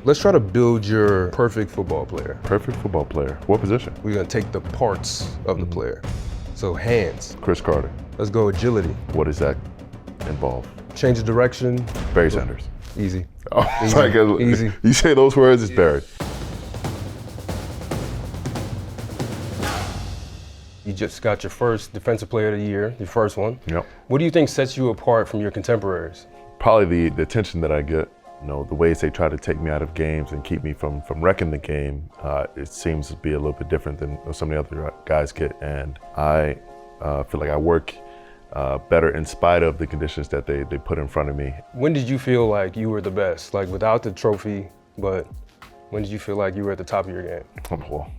Let's try to build your perfect football player. Perfect football player. What position? We're gonna take the parts of the player. So hands. Chris Carter. Let's go agility. What does that involve? Change of direction. Barry Sanders. Easy. Oh, Easy. Easy. You say those words, it's Barry. You just got your first Defensive Player of the Year, your first one. Yep. What do you think sets you apart from your contemporaries? Probably the attention that I get. You know, the ways they try to take me out of games and keep me from wrecking the game, it seems to be a little bit different than some of the other guys get. And I feel like I work better in spite of the conditions that they put in front of me. When did you feel like you were the best? Like without the trophy, but when did you feel like you were at the top of your game? Well,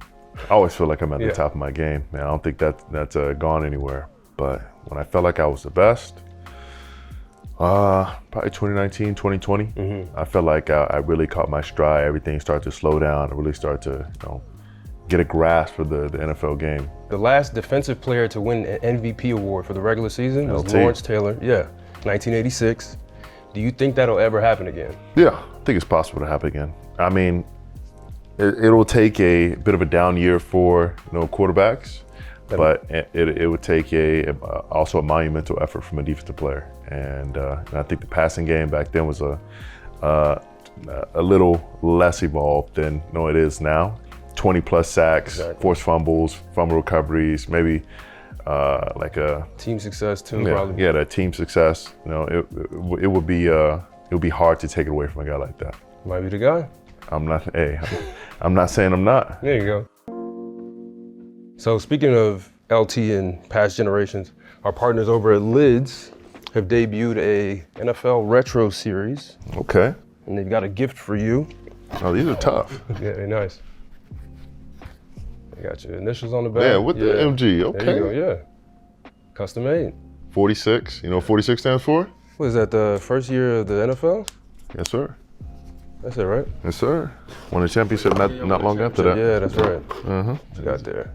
I always feel like I'm at the top of my game. Man, I don't think that's gone anywhere. But when I felt like I was the best, probably 2019, 2020. I felt like I really caught my stride. Everything started to slow down. I really started to, get a grasp for the NFL game. The last defensive player to win an MVP award for the regular season was Lawrence Taylor. 1986. Do you think that'll ever happen again? Yeah, I think it's possible to happen again. I mean, it'll take a bit of a down year for quarterbacks, but it would take also a monumental effort from a defensive player. And I think the passing game back then was a little less evolved than it is now. 20 plus sacks, forced fumbles, fumble recoveries, maybe like a team success too. Probably. Yeah, that team success. It would be hard to take it away from a guy like that. Might be the guy. I'm not saying I'm not. There you go. So speaking of LT and past generations, our partners over at Lids have debuted a NFL Retro Series. Okay. And they've got a gift for you. Oh, these are tough. Yeah, they're nice. They got your initials on the back. Yeah, with the MG, okay. There you go, yeah. Custom made. 46, you know what 46 stands for? Was that the first year of the NFL? Yes, sir. That's it, right? Yes, sir. Won a championship not long after that. Yeah, that's right. You got there.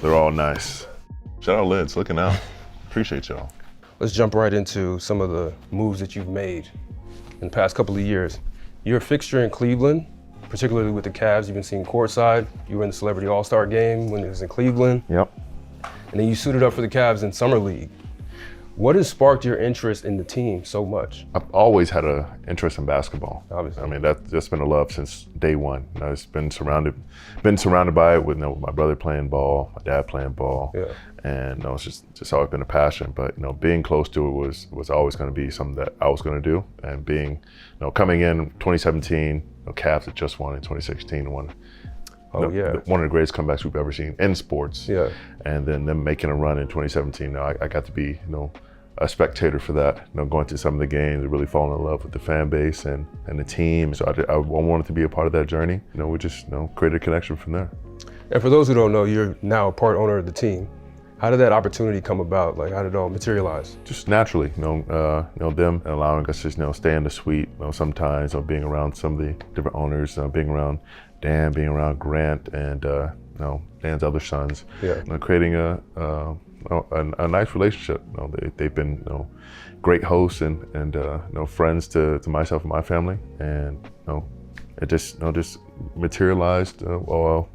They're all nice. Shout out Lids, looking out. Appreciate y'all. Let's jump right into some of the moves that you've made in the past couple of years. You're a fixture in Cleveland, particularly with the Cavs. You've been seen courtside. You were in the Celebrity All-Star game when it was in Cleveland. Yep. And then you suited up for the Cavs in Summer League. What has sparked your interest in the team so much? I've always had an interest in basketball. Obviously. I mean, that's been a love since day one. It's been surrounded by it with my brother playing ball, my dad playing ball. Yeah. And it's just always been a passion. But being close to it was always going to be something that I was going to do. And being, coming in 2017, Cavs had just won in 2016, one of the greatest comebacks we've ever seen in sports. Yeah. And then them making a run in 2017. I got to be, a spectator for that. Going to some of the games and really falling in love with the fan base and the team. So I wanted to be a part of that journey. We just created a connection from there. And for those who don't know, you're now a part owner of the team. How did that opportunity come about? Like, how did it all materialize? Just naturally, them allowing us to stay in the suite. Sometimes being around some of the different owners, being around Dan, being around Grant, and Dan's other sons. Yeah. Creating a nice relationship. They've been great hosts and friends to myself and my family, and it just materialized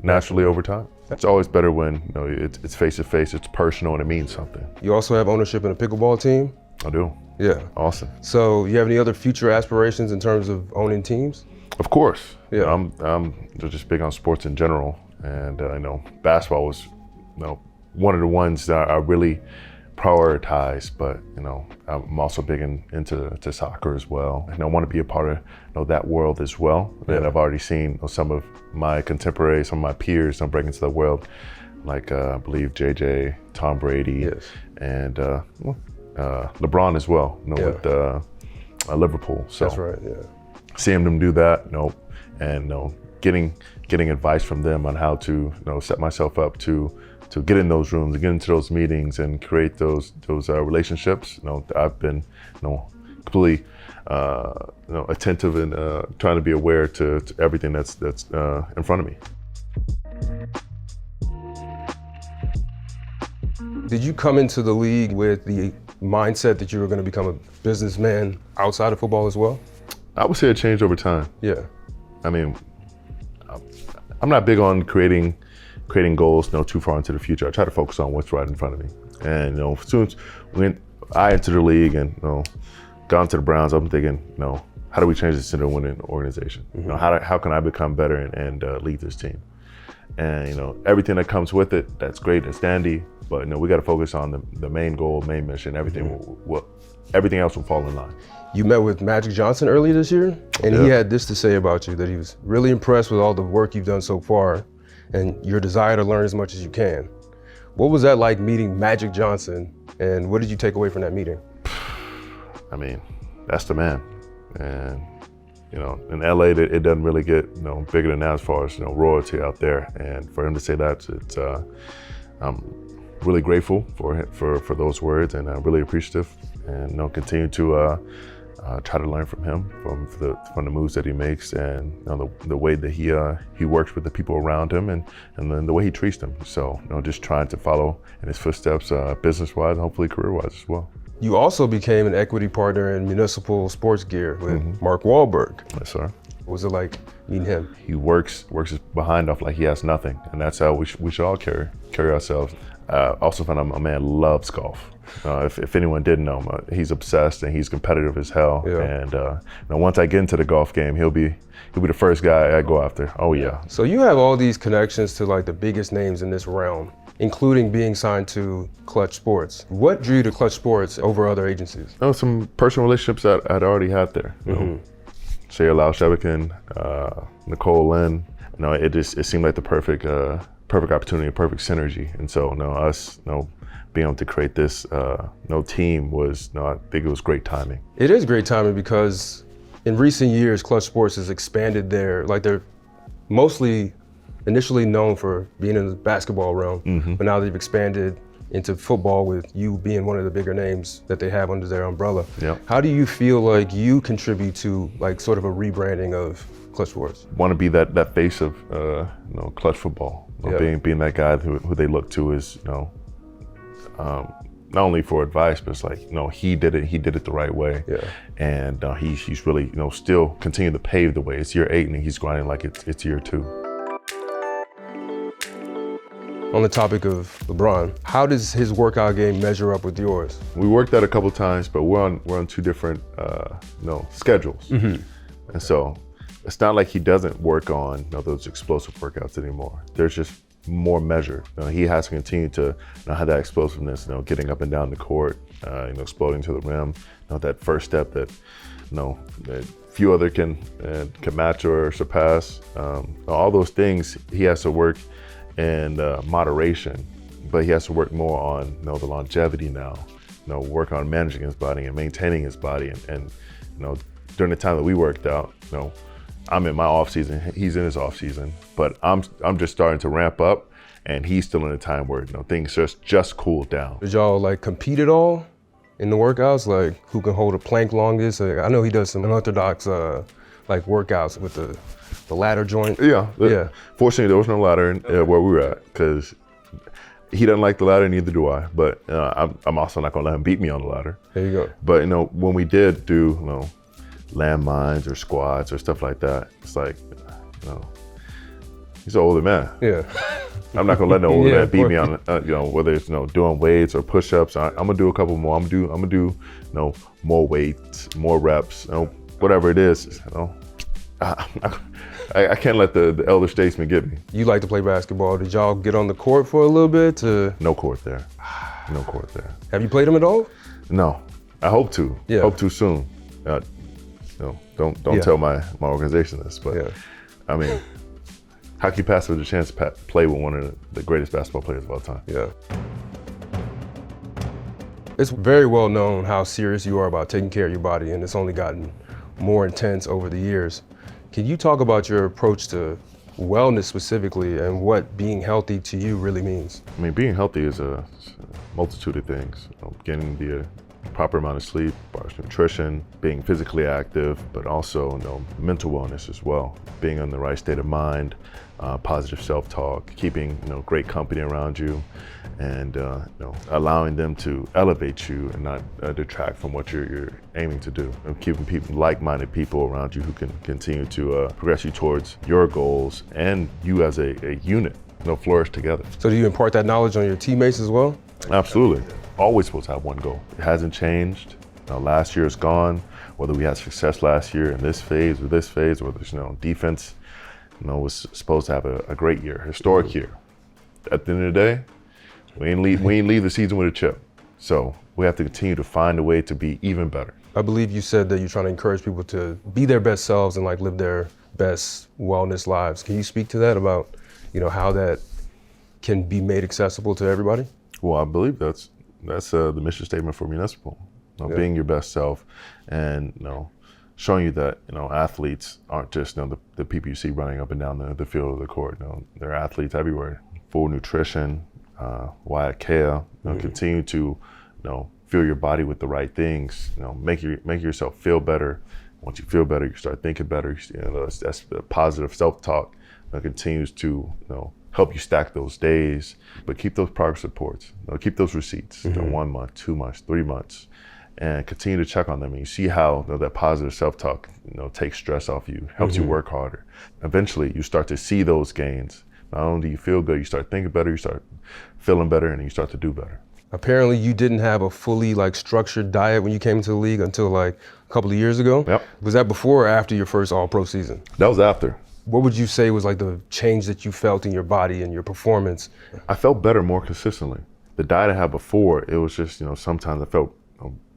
naturally over time. It's always better when it's face to face, it's personal, and it means something. You also have ownership in a pickleball team? I do. Yeah. Awesome. So you have any other future aspirations in terms of owning teams? Of course. Yeah. I'm just big on sports in general, and basketball was one of the ones that I really prioritize, but I'm also big into soccer as well, and I want to be a part of that world as well. Yeah. And I've already seen some of my contemporaries, some of my peers break into the world, like I believe JJ, Tom Brady, yes, and LeBron as well. With Liverpool. So that's right. Yeah. Seeing them do that, and getting advice from them on how to set myself up to get in those rooms, and get into those meetings, and create those relationships. I've been completely attentive and trying to be aware to everything that's in front of me. Did you come into the league with the mindset that you were going to become a businessman outside of football as well? I would say it changed over time. Yeah. I mean, I'm not big on creating goals, too far into the future. I try to focus on what's right in front of me. And as soon as when I entered the league and got into the Browns, I'm thinking, how do we change this into a winning organization? Mm-hmm. How can I become better and lead this team? And everything that comes with it, that's great and dandy. But we got to focus on the main goal, main mission. Everything everything else will fall in line. You met with Magic Johnson earlier this year, and he had this to say about you, that he was really impressed with all the work you've done so far and your desire to learn as much as you can. What was that like, meeting Magic Johnson, and what did you take away from that meeting? I mean, that's the man. And in LA, it doesn't really get bigger than that as far as royalty out there. And for him to say that, I'm really grateful for those words, and I'm really appreciative. And continue to try to learn from him, from the moves that he makes, and the way that he works with the people around him, and then the way he treats them. So just trying to follow in his footsteps, business-wise, and hopefully career-wise as well. You also became an equity partner in Municipal Sports Gear with Mark Wahlberg. Yes, sir. What was it like meeting him? He works his behind off like he has nothing, and that's how we should all carry ourselves. Also found out my man loves golf. If anyone didn't know him, he's obsessed and he's competitive as hell. Yeah. And once I get into the golf game, he'll be the first guy I go after. Oh yeah. So you have all these connections to like the biggest names in this realm, including being signed to Klutch Sports. What drew you to Klutch Sports over other agencies? Some personal relationships that I'd already had there. Shea Lau Shebekin, Nicole Lynn. It seemed like the perfect opportunity, perfect synergy. And so us being able to create this team was, I think it was great timing. It is great timing because in recent years, Klutch Sports has expanded they're mostly initially known for being in the basketball realm, but now they've expanded into football with you being one of the bigger names that they have under their umbrella. Yep. How do you feel like you contribute to like sort of a rebranding of Klutch Sports? Want to be that face of Klutch football, being that guy who they look to as not only for advice, but it's like he did it the right way. Yeah. And he's really still continuing to pave the way. It's year 8 and he's grinding like it's year 2. On the topic of LeBron, how does his workout game measure up with yours? We worked out a couple times, but we're on 2 different schedules. And so it's not like he doesn't work on those explosive workouts anymore. There's just more measured. He has to continue to have that explosiveness, getting up and down the court, exploding to the rim. That first step that that few other can match or surpass. All those things he has to work in moderation, but he has to work more on the longevity now. Work on managing his body and maintaining his body, and during the time that we worked out, I'm in my off season, he's in his off season, but I'm just starting to ramp up, and he's still in a time where things just cooled down. Did y'all like compete at all in the workouts? Like who can hold a plank longest? I know he does some unorthodox like workouts with the ladder joint. Yeah. Fortunately, there was no ladder where we were at, because he doesn't like the ladder, neither do I. But I'm also not gonna let him beat me on the ladder. There you go. But when we did do landmines or squats or stuff like that, it's like he's an older man. Yeah. I'm not gonna let no older man beat me on whether it's doing weights or push-ups. I'm gonna do a couple more. I'm gonna do more weights, more reps, whatever it is. I can't let the elder statesman get me. You like to play basketball. Did y'all get on the court for a little bit? No court there. No court there. Have you played them at all? No. I hope to. Yeah. Hope to soon. Don't tell my organization this, but I mean, how can you pass with a chance to play with one of the greatest basketball players of all time? Yeah. It's very well known how serious you are about taking care of your body, and it's only gotten more intense over the years. Can you talk about your approach to wellness specifically and what being healthy to you really means? I mean, being healthy is a multitude of things. Getting proper amount of sleep, proper nutrition, being physically active, but also mental wellness as well. Being in the right state of mind, positive self-talk, keeping great company around you, and allowing them to elevate you and not detract from what you're aiming to do. And keeping like-minded people around you who can continue to progress you towards your goals and you as a unit, flourish together. So do you impart that knowledge on your teammates as well? Absolutely. Always supposed to have one goal. It hasn't changed. Last year is gone. Whether we had success last year in this phase, or whether defense, was supposed to have a great year, historic year. At the end of the day, we ain't leave the season with a chip. So we have to continue to find a way to be even better. I believe you said that you're trying to encourage people to be their best selves and live their best wellness lives. Can you speak to that about, how that can be made accessible to everybody? Well, I believe that's the mission statement for Municipal. Being your best self, and showing you that athletes aren't just the people you see running up and down the field of the court. They're athletes everywhere. Full nutrition, Wyatt Kea, continue to fill your body with the right things. Make yourself feel better. Once you feel better, you start thinking better. That's the positive self-talk that continues to help you stack those days. But keep those progress reports. Keep those receipts. 1 month, 2 months, 3 months. And continue to check on them. And you see how that positive self-talk takes stress off you, helps you work harder. Eventually, you start to see those gains. Not only do you feel good, you start thinking better, you start feeling better, and you start to do better. Apparently, you didn't have a fully structured diet when you came into the league until a couple of years ago. Yep. Was that before or after your first All-Pro season? That was after. What would you say was the change that you felt in your body and your performance? I felt better more consistently. The diet I had before, it was just sometimes I felt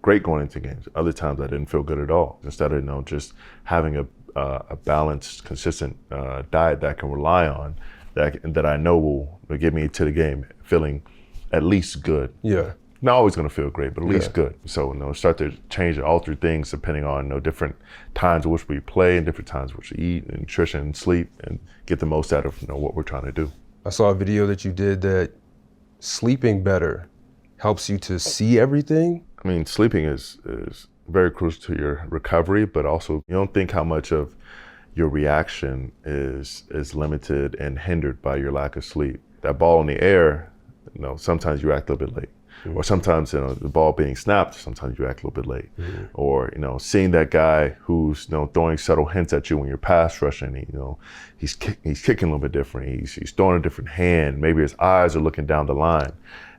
great going into games. Other times I didn't feel good at all. Instead of just having a balanced, consistent diet that I can rely on, that I know will get me to the game feeling at least good. Yeah. Not always going to feel great, but at least good. So start to change and alter things depending on different times in which we play and different times in which we eat and nutrition and sleep, and get the most out of what we're trying to do. I saw a video that you did that sleeping better helps you to see everything. I mean, sleeping is very crucial to your recovery, but also you don't think how much of your reaction is limited and hindered by your lack of sleep. That ball in the air, sometimes you act a little bit late. Or sometimes the ball being snapped, sometimes you act a little bit late. Or seeing that guy who's throwing subtle hints at you when you're pass rushing. He's kicking a little bit different. He's throwing a different hand. Maybe his eyes are looking down the line.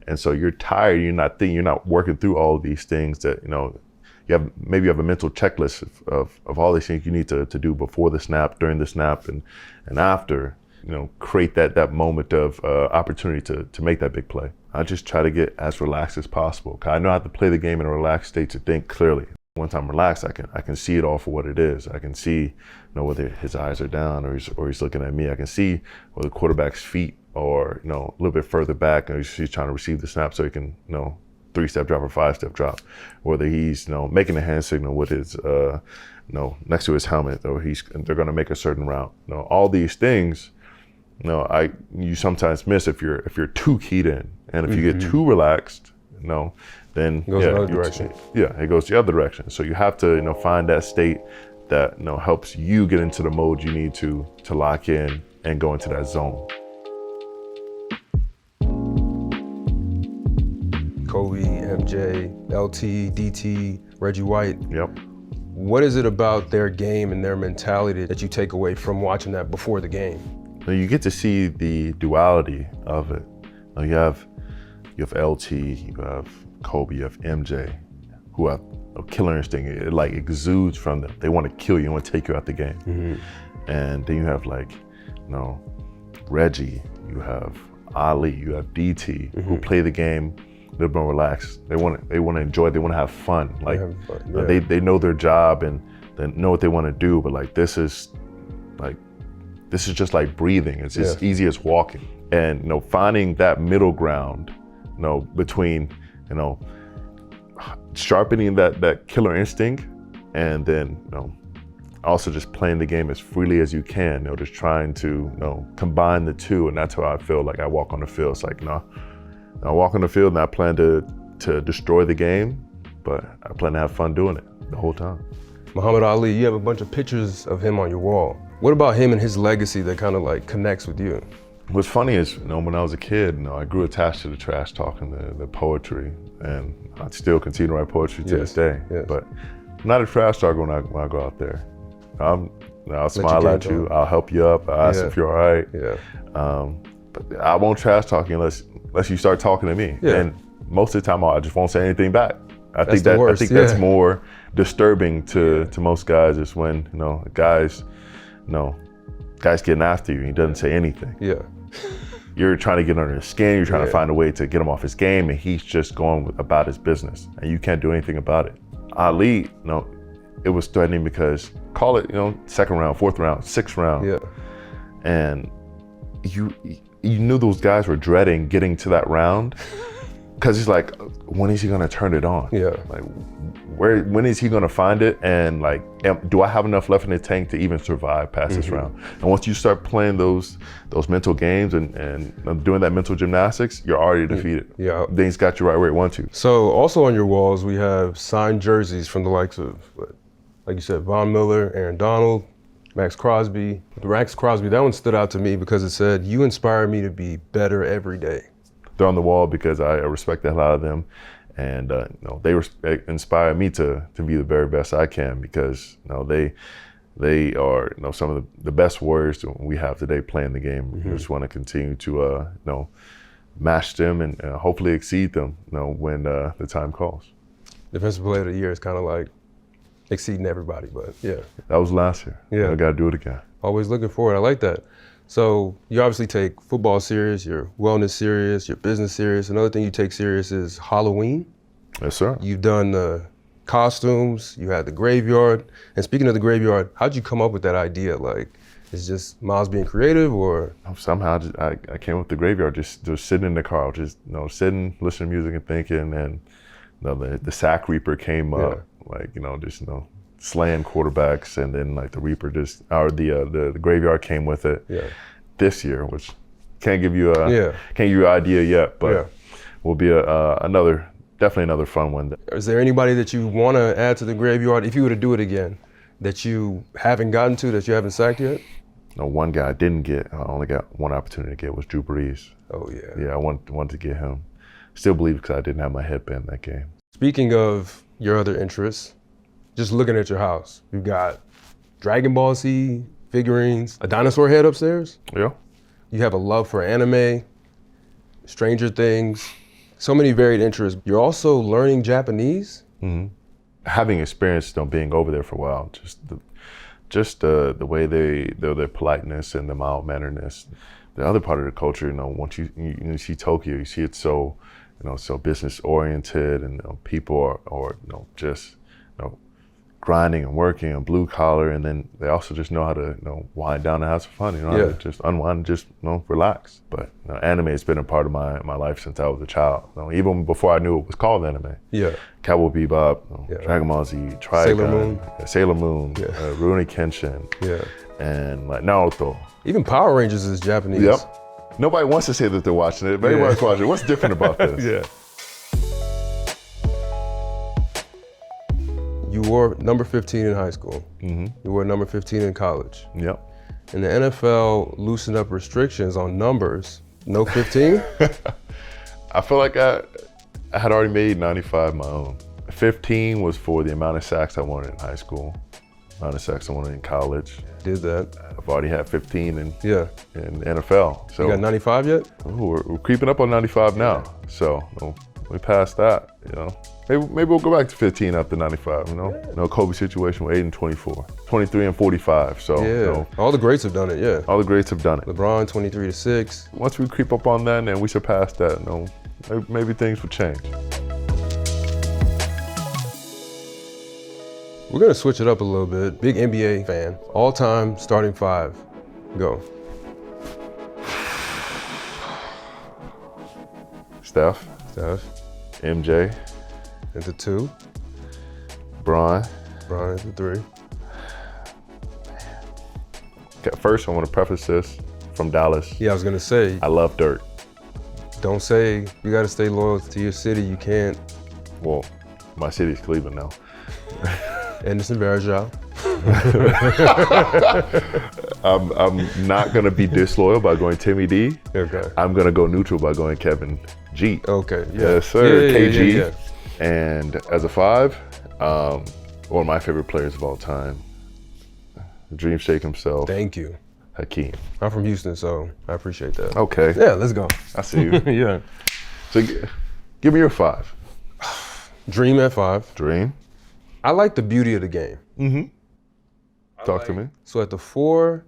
And so you're tired, you're not working through all of these things that, you have a mental checklist of all these things you need to do before the snap, during the snap, and after, create that moment of opportunity to make that big play. I just try to get as relaxed as possible. 'Cause I know how to play the game in a relaxed state to think clearly. Once I'm relaxed, I can see it all for what it is. I can see, whether his eyes are down or he's looking at me. I can see whether the quarterback's feet or a little bit further back, and he's trying to receive the snap so he can 3-step drop or 5-step drop, whether he's making a hand signal with his next to his helmet, or they're going to make a certain route. All these things you sometimes miss if you're too keyed in, and if you get too relaxed, then it goes the other direction. It goes the other direction. So you have to find that state that helps you get into the mode you need to lock in and go into that zone. Kobe, MJ, LT, DT, Reggie White. Yep. What is it about their game and their mentality that you take away from watching that before the game? You get to see the duality of it. You have LT, you have Kobe, you have MJ, who have a killer instinct. It exudes from them. They want to kill you and want to take you out the game. And then you have Reggie, you have Ali, you have DT, who play the game a little more relaxed. They want to enjoy. They want to have fun. They know their job and they know what they want to do. But this is just like breathing. It's as easy as walking. And finding that middle ground, between sharpening that killer instinct, and then also just playing the game as freely as you can. Just trying to combine the two. And that's how I feel I walk on the field. It's I walk on the field and I plan to destroy the game, but I plan to have fun doing it the whole time. Muhammad Ali, you have a bunch of pictures of him on your wall. What about him and his legacy that kind of like connects with you? What's funny is, when I was a kid, I grew attached to the trash talk and the poetry, and I still continue to write poetry to this day. Yes. But I'm not a trash talker when I go out there. I'll smile at you, I'll help you up, I'll ask if you're all right. Yeah. But I won't trash talk you unless you start talking to me. Yeah. And most of the time I just won't say anything back. I think worst, that's more disturbing to most guys, is when guys getting after you and he doesn't say anything. Yeah. You're trying to get under his skin, you're trying to find a way to get him off his game, and he's just going about his business, and you can't do anything about it. Ali, it was threatening because, call it, second round, fourth round, sixth round. Yeah. And you knew those guys were dreading getting to that round, because he's like, when is he gonna turn it on? Yeah. Like, when is he gonna find it? And like, do I have enough left in the tank to even survive past this round? And once you start playing those mental games and doing that mental gymnastics, you're already defeated. Yeah. Then he's got you right where he wants you. So also on your walls, we have signed jerseys from the likes of, like you said, Von Miller, Aaron Donald, Max Crosby. Max Crosby, that one stood out to me because it said, "You inspire me to be better every day." They're on the wall because I respect the hell out of them, and they inspire me to be the very best I can, because they are some of the best warriors we have today playing the game. We just want to continue to match them and hopefully exceed them when the time calls. Defensive Player of the Year is kind of like exceeding everybody, but yeah. That was last year. Yeah. I got to do it again. Always looking forward. I like that. So you obviously take football serious, your wellness serious, your business serious. Another thing you take serious is Halloween. Yes, sir. You've done the costumes, you had the graveyard. And speaking of the graveyard, how'd you come up with that idea? Like, is just Myles being creative, or? Somehow I came up with the graveyard, just sitting in the car, just sitting, listening to music and thinking, and the sack reaper came up, slaying quarterbacks, and then like the reaper the graveyard came with it. Yeah. This year, which can't give you an idea yet, but will be definitely another fun one. Is there anybody that you want to add to the graveyard, if you were to do it again, that you haven't gotten to, that you haven't sacked yet? No, one guy I didn't get, I only got one opportunity to get, was Drew Brees. Oh yeah. Yeah, I wanted to get him. Still believe because I didn't have my headband that game. Speaking of your other interests, just looking at your house, you've got Dragon Ball Z figurines, a dinosaur head upstairs. Yeah. You have a love for anime, Stranger Things, so many varied interests. You're also learning Japanese. Mm-hmm. Having experienced being over there for a while, just the way their politeness and the mild manneredness. The other part of the culture, once you see Tokyo, you see it so business oriented, and people are just grinding and working and blue collar, and then they also just know how to wind down and have some fun, how to just unwind and just relax. But anime has been a part of my life since I was a child. Even before I knew it was called anime. Yeah. Cowboy Bebop, Dragon Ball Z, Trigun, Sailor Moon, Rurouni Kenshin, and like Naruto. Even Power Rangers is Japanese. Yep. Nobody wants to say that they're watching it, but everybody's watching it. What's different about this? Yeah. You wore number 15 in high school. Mm-hmm. You wore number 15 in college. Yep. And the NFL loosened up restrictions on numbers. No 15? I feel like I had already made 95 my own. 15 was for the amount of sacks I wanted in high school, amount of sacks I wanted in college. Did that. I've already had 15 in the NFL. So you got 95 yet? We're creeping up on 95 now. So we passed that, Maybe we'll go back to 15 after 95, Kobe's situation with 8 and 24, 23 and 45. So all the greats have done it, all the greats have done it. LeBron 23-6. Once we creep up on that and we surpass that, maybe things will change. We're gonna switch it up a little bit. Big NBA fan. All-time starting five. Go. Steph. MJ. At the 2. Bron. Bron at the 3. Okay, first, I want to preface this from Dallas. Yeah, I was gonna say. I love Dirk. Don't say you gotta stay loyal to your city. You can't. Well, My city's Cleveland now. Anderson Varejao. I'm not gonna be disloyal by going Timmy D. Okay. I'm gonna go neutral by going Kevin G. Okay. Yeah. Yes, sir. Yeah, KG. yeah. And as a 5, one of my favorite players of all time, the Dream Shake himself, Thank you. Hakeem. I'm from Houston, so I appreciate that. Okay. Yeah, let's go. I see you. Yeah. So give me your 5. Dream at 5. Dream. I like the beauty of the game. Talk to me. So at the 4,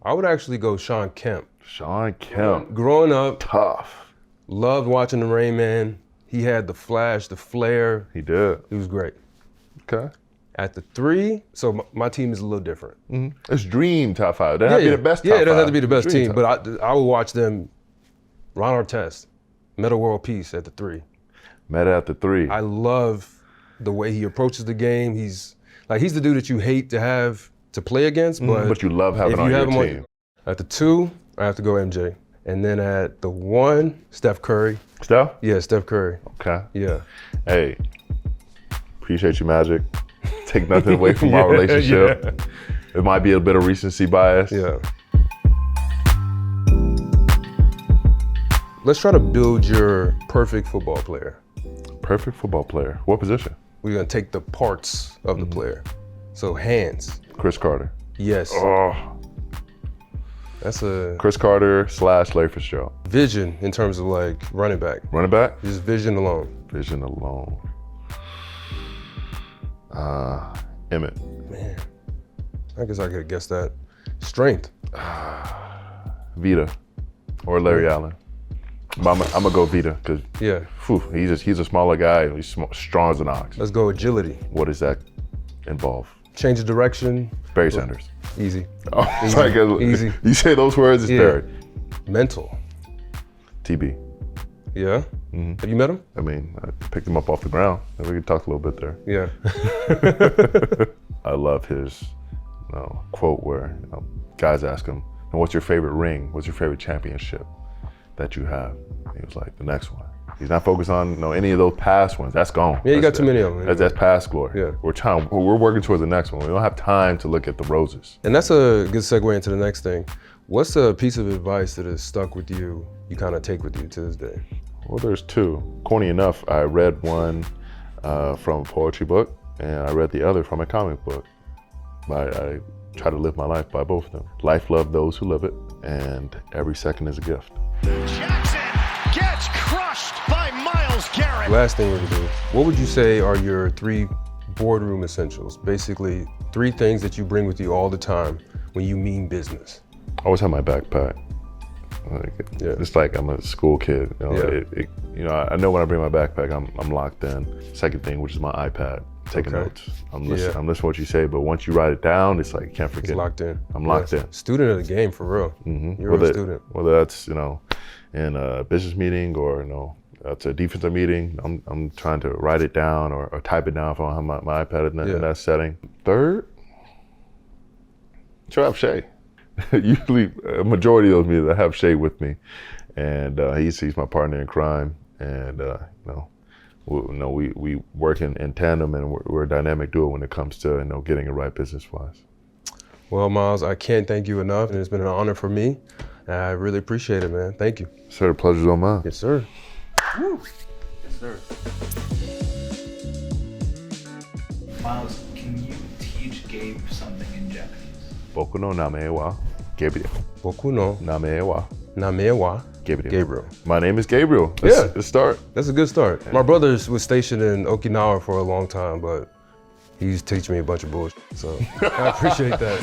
I would actually go Shawn Kemp. Shawn Kemp. Growing up, Tough. loved watching the Rain Man. He had the flash, the flair. He did. He was great. Okay. At the 3, so my team is a little different. It's Dream top 5. That have to be the best top 5. Yeah, it doesn't have to be the best Dream team, top but I would watch them. Ron Artest, Meta World Peace at the 3. Meta at the 3. I love the way he approaches the game. He's the dude that you hate to have to play against, but you love having if on you your have him team. At the 2, I have to go MJ. And then at the 1, Steph Curry. Steph? Yeah, Steph Curry. Okay. Yeah. Hey, appreciate you, Magic. Take nothing away from our relationship. Yeah. It might be a bit of recency bias. Yeah. Let's try to build your perfect football player. Perfect football player. What position? We're gonna take the parts of the player. So hands. Chris Carter. Yes. Oh, That's a Chris Carter / Larry Fitzgerald. vision in terms of like running back. Running back? Just vision alone. Vision alone. Emmett. Man, I guess I could have guessed that. Strength. Vita. Or Larry Allen. But I'm gonna go Vita because Yeah. he's a smaller guy. He's strong as an ox. Let's go agility. What does that involve? Change of direction. Barry Sanders. Easy. Oh, it's Easy. like Easy. You say those words, it's Yeah. Barry. Mental. TB. Yeah. Have you met him? I mean, I picked him up off the ground, and we could talk a little bit there. Yeah. I love his quote where guys ask him, "And what's your favorite ring? What's your favorite championship that you have?" And he was like, "The next one." He's not focused on any of those past ones. That's gone. Yeah, you That's got too many of them. That's past glory. Yeah. We're working towards the next one. We don't have time to look at the roses. And that's a good segue into the next thing. What's a piece of advice that has stuck with you, you kind of take with you to this day? Well, there's 2. Corny enough, I read one from a poetry book, and I read the other from a comic book. I try to live my life by both of them. Life love those who live it, and every second is a gift. Jackson gets crushed by Myles Garrett. Last thing we're gonna do, what would you say are your 3 boardroom essentials? Basically, 3 things that you bring with you all the time when you mean business. I always have my backpack. It's like I'm a school kid. I know when I bring my backpack, I'm locked in. Second thing, which is my iPad, taking notes. I'm listening to what you say, but once you write it down, it's like you can't forget. It's locked in. I'm locked in. Student of the game, for real. You're a student. Whether that's in a business meeting or it's a defensive meeting, I'm trying to write it down or type it down if I don't have my iPad in that setting. Third, try to have Shay. Usually, a majority of those meetings, I have Shay with me, and he's my partner in crime, and we work in tandem, and we're a dynamic duo when it comes to getting it right business-wise. Well, Myles, I can't thank you enough, and it's been an honor for me. And I really appreciate it, man. Thank you. Sir, the pleasure's all mine. Yes, sir. Woo. Yes, sir. Myles, can you teach Gabe something in Japanese? Boku no name wa Gabriel. Boku no Name wa name wa Gabriel. Gabriel. My name is Gabriel. Yeah. Let's start. That's a good start. My brother was stationed in Okinawa for a long time, but he's teaching me a bunch of bullshit. So I appreciate that.